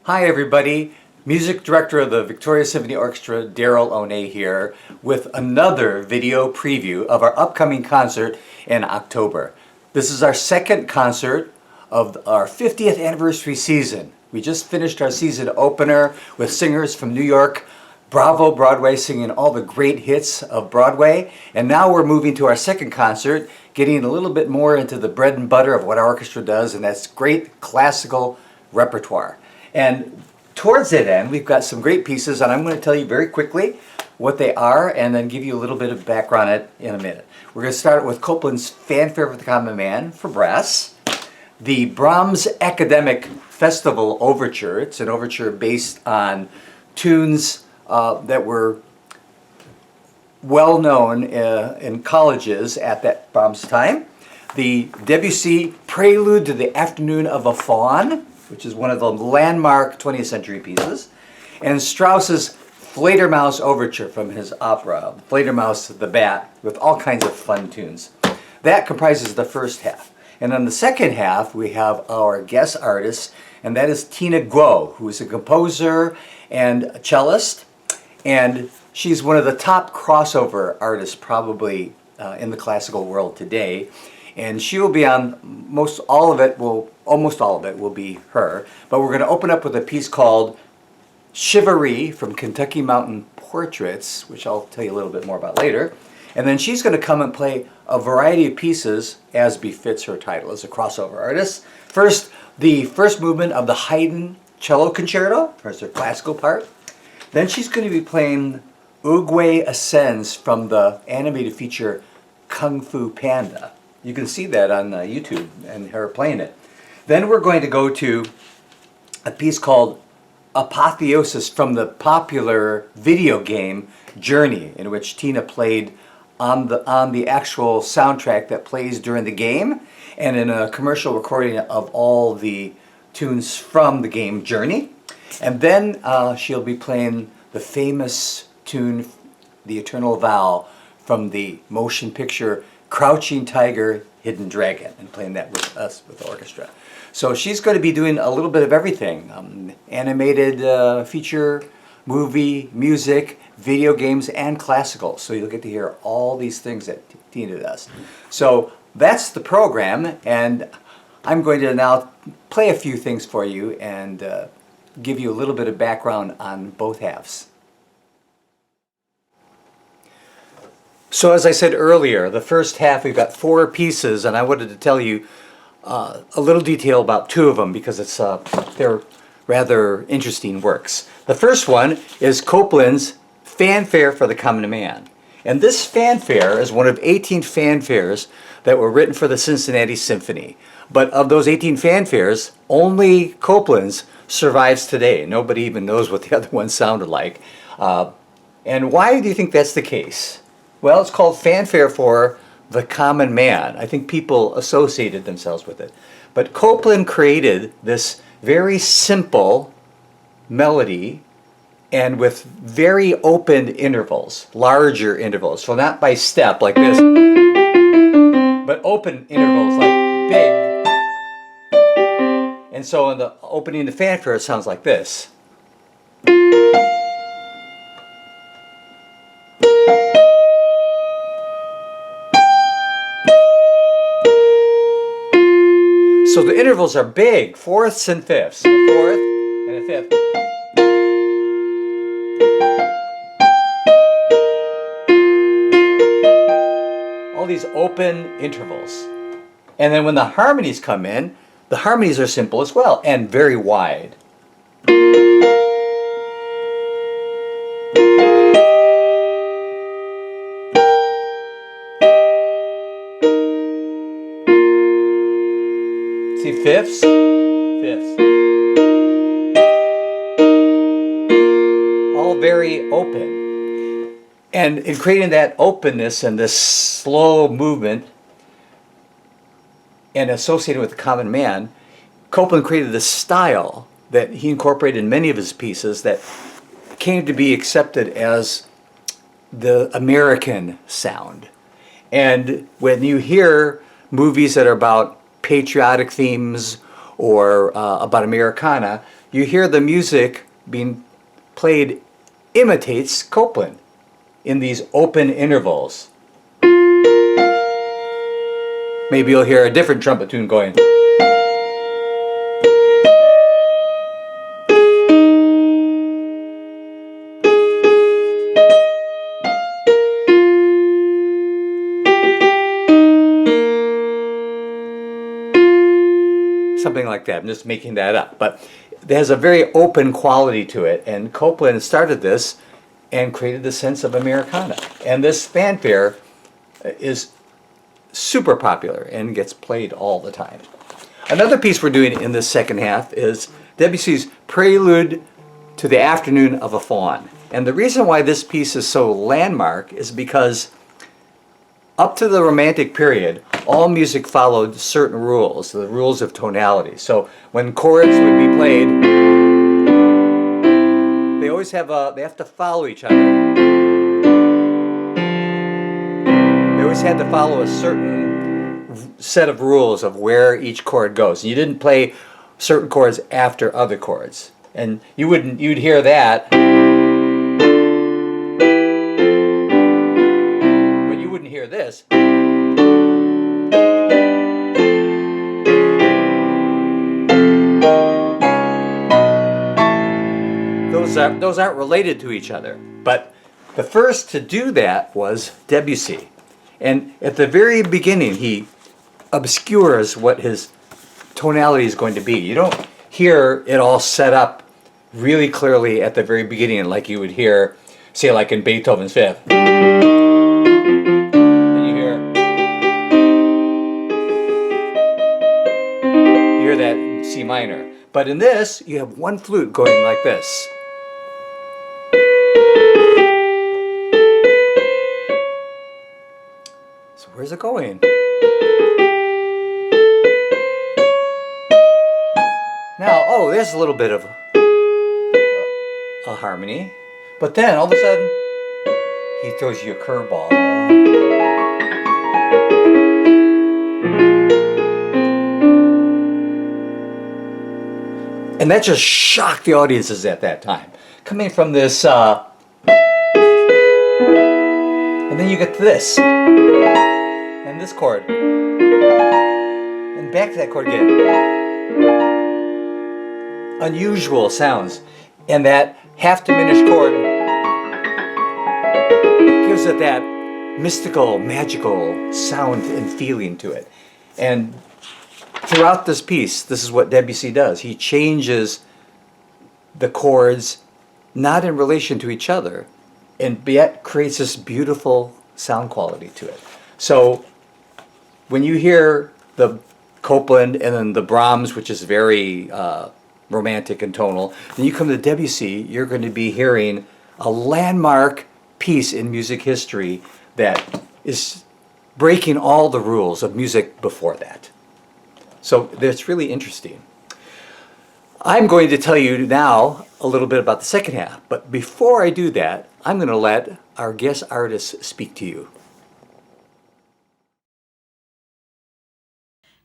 Hi everybody, Music Director of the Victoria Symphony Orchestra, Darryl One here with another video preview of our upcoming concert in October. This is our second concert of our 50th anniversary season. We just finished our season opener with singers from New York, Bravo Broadway, singing all the great hits of Broadway, and now we're moving to our second concert, getting a little bit more into the bread and butter of what our orchestra does, and that's great classical repertoire. And towards that end, we've got some great pieces, and I'm going to tell you very quickly what they are and then give you a little bit of background on it in a minute. We're going to start with Copland's Fanfare for the Common Man for brass, the Brahms Academic Festival Overture. It's an overture based on tunes that were well known in colleges at that Brahms time. The Debussy Prelude to the Afternoon of a Faun, which is one of the landmark 20th century pieces, and Strauss's Fledermaus Overture from his opera, Fledermaus the Bat, with all kinds of fun tunes. That comprises the first half. And on the second half, we have our guest artist, and that is Tina Guo, who is a composer and a cellist, and she's one of the top crossover artists probably in the classical world today. And she will be on almost all of it will be her. But we're going to open up with a piece called Chivalry from Kentucky Mountain Portraits, which I'll tell you a little bit more about later. And then she's going to come and play a variety of pieces as befits her title as a crossover artist. First, the first movement of the Haydn Cello Concerto, as her classical part. Then she's going to be playing Oogway Ascends from the animated feature Kung Fu Panda. You can see that on YouTube and her playing it. Then we're going to go to a piece called Apotheosis from the popular video game Journey, in which Tina played on the actual soundtrack that plays during the game, and in a commercial recording of all the tunes from the game Journey. And then she'll be playing the famous tune, The Eternal Vow, from the motion picture Crouching Tiger, Hidden Dragon, and playing that with us, with the orchestra. So she's going to be doing a little bit of everything. Animated feature, movie, music, video games, and classical. So you'll get to hear all these things that Tina does. So that's the program, and I'm going to now play a few things for you and give you a little bit of background on both halves. So as I said earlier, the first half we've got 4 pieces, and I wanted to tell you a little detail about 2 of them because they're rather interesting works. The first one is Copland's Fanfare for the Common Man. And this fanfare is one of 18 fanfares that were written for the Cincinnati Symphony. But of those 18 fanfares, only Copland's survives today. Nobody even knows what the other ones sounded like. And why do you think that's the case? Well, it's called Fanfare for the Common Man. I think people associated themselves with it. But Copland created this very simple melody and with very open intervals, larger intervals. So not by step like this, but open intervals like big. And so in the opening of the fanfare, it sounds like this. So the intervals are big, fourths and fifths. A fourth and a fifth. All these open intervals. And then when the harmonies come in, the harmonies are simple as well and very wide. See, fifths, fifths. All very open. And in creating that openness and this slow movement and associated with the common man, Copland created this style that he incorporated in many of his pieces that came to be accepted as the American sound. And when you hear movies that are about patriotic themes or about Americana, you hear the music being played imitates Copland in these open intervals. Maybe you'll hear a different trumpet tune going. Something like that. I'm just making that up. But it has a very open quality to it. And Copland started this and created the sense of Americana. And this fanfare is super popular and gets played all the time. Another piece we're doing in the second half is Debussy's Prelude to the Afternoon of a Faun. And the reason why this piece is so landmark is because up to the Romantic period, all music followed certain rules, the rules of tonality. So when chords would be played, they always they have to follow each other. They always had to follow a certain set of rules of where each chord goes. And you didn't play certain chords after other chords. And you'd hear that, but you wouldn't hear this. Those aren't related to each other. But the first to do that was Debussy. And at the very beginning, he obscures what his tonality is going to be. You don't hear it all set up really clearly at the very beginning like you would hear, say, like in Beethoven's Fifth. Then you hear that C minor. But in this, you have one flute going like this. So where's it going? Now, oh, there's a little bit of a harmony. But then, all of a sudden, he throws you a curveball. And that just shocked the audiences at that time. Coming from this, and then you get to this, and this chord, and back to that chord again. Unusual sounds, and that half diminished chord gives it that mystical, magical sound and feeling to it. And throughout this piece, this is what Debussy does. He changes the chords not in relation to each other, and yet creates this beautiful sound quality to it. So when you hear the Copland and then the Brahms, which is very romantic and tonal, then you come to Debussy, you're going to be hearing a landmark piece in music history that is breaking all the rules of music before that. So that's really interesting. I'm going to tell you now a little bit about the second half, but before I do that, I'm going to let our guest artist speak to you.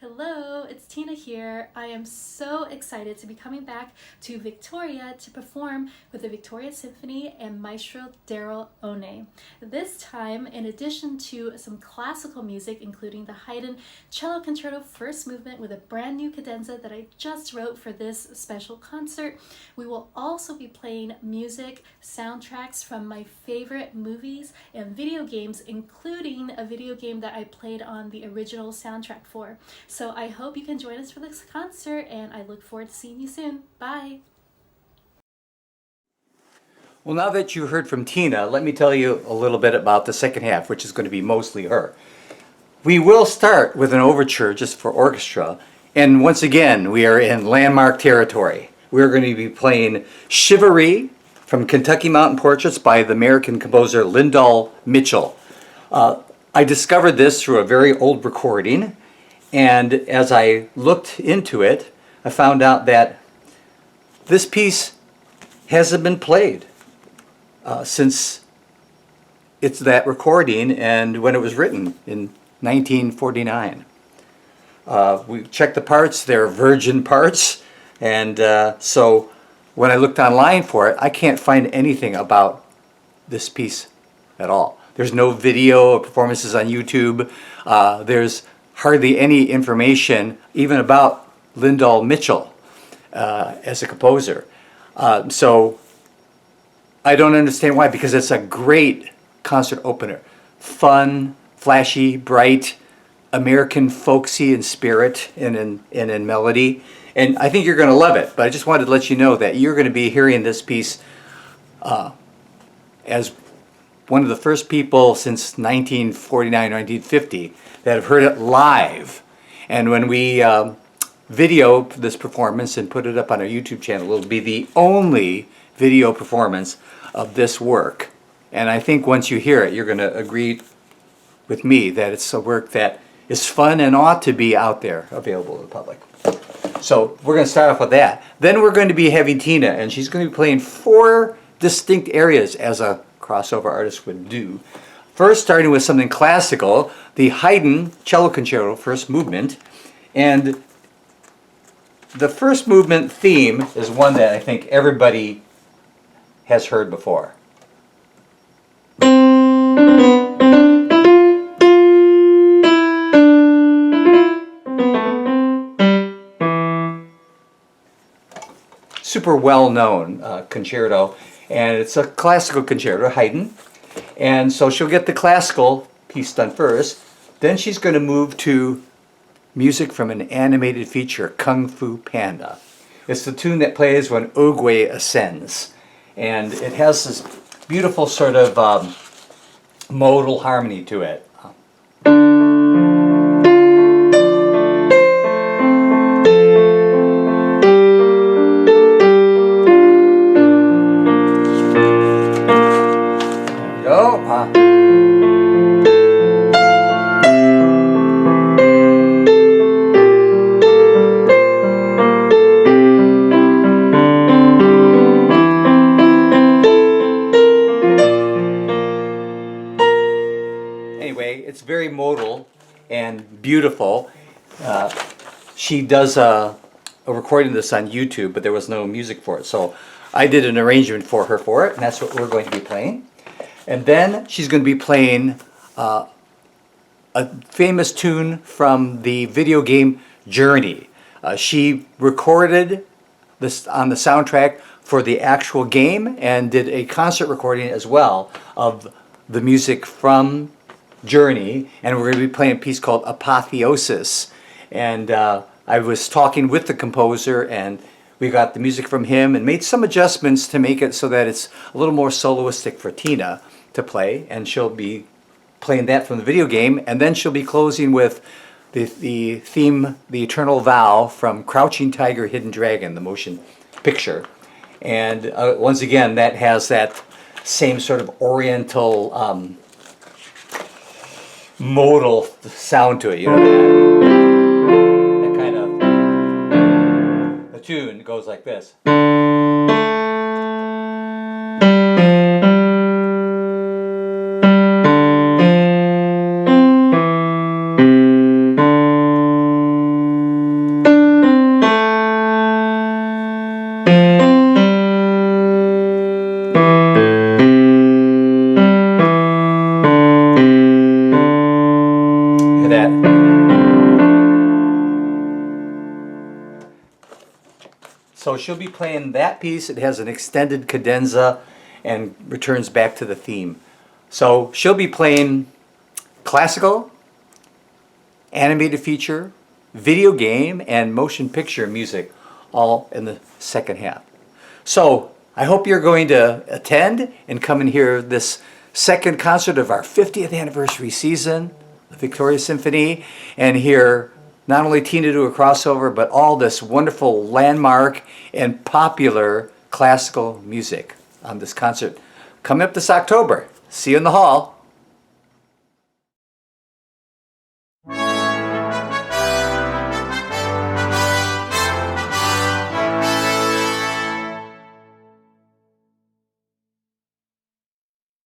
Hello, it's Tina here. I am so excited to be coming back to Victoria to perform with the Victoria Symphony and Maestro Darryl One. This time, in addition to some classical music, including the Haydn Cello Concerto First Movement with a brand new cadenza that I just wrote for this special concert, we will also be playing music soundtracks from my favorite movies and video games, including a video game that I played on the original soundtrack for. So I hope you can join us for this concert, and I look forward to seeing you soon. Bye! Well, now that you heard from Tina, let me tell you a little bit about the second half, which is going to be mostly her. We will start with an overture just for orchestra, and once again, we are in landmark territory. We're going to be playing Chivalry from Kentucky Mountain Portraits by the American composer Lyndall Mitchell. I discovered this through a very old recording, and as I looked into it, I found out that this piece hasn't been played since it's that recording and when it was written in 1949. We checked the parts, they're virgin parts, And so when I looked online for it, I can't find anything about this piece at all. There's no video of performances on YouTube. There's hardly any information even about Lyndall Mitchell as a composer. So I don't understand why, because it's a great concert opener. Fun, flashy, bright, American folksy in spirit and in melody. And I think you're going to love it, but I just wanted to let you know that you're going to be hearing this piece as one of the first people since 1949, 1950 that have heard it live. And when we video this performance and put it up on our YouTube channel, it'll be the only video performance of this work. And I think once you hear it, you're going to agree with me that it's a work that is fun and ought to be out there available to the public. So we're going to start off with that. Then we're going to be having Tina, and she's going to be playing 4 distinct areas as a crossover artist would do. First, starting with something classical, the Haydn Cello Concerto, first movement. And the first movement theme is one that I think everybody has heard before. Super well-known concerto, and it's a classical concerto, Haydn. And so she'll get the classical piece done first. Then she's going to move to music from an animated feature, Kung Fu Panda. It's the tune that plays when Oogway ascends. And it has this beautiful sort of modal harmony to it. Anyway, it's very modal and beautiful. She does a recording of this on YouTube, but there was no music for it. So I did an arrangement for her for it, and that's what we're going to be playing. And then she's going to be playing a famous tune from the video game Journey. She recorded this on the soundtrack for the actual game and did a concert recording as well of the music from Journey. And we're going to be playing a piece called Apotheosis. And I was talking with the composer, and we got the music from him and made some adjustments to make it so that it's a little more soloistic for Tina to play, and she'll be playing that from the video game, and then she'll be closing with the theme, The Eternal Vow, from Crouching Tiger, Hidden Dragon, the motion picture. And once again, that has that same sort of oriental modal sound to it, you know, that kind of, the tune goes like this. So she'll be playing that piece. It has an extended cadenza and returns back to the theme. So she'll be playing classical, animated feature, video game, and motion picture music all in the second half. So I hope you're going to attend and come and hear this second concert of our 50th anniversary season, the Victoria Symphony, and hear not only Tina do a crossover, but all this wonderful landmark and popular classical music on this concert coming up this October. See you in the hall.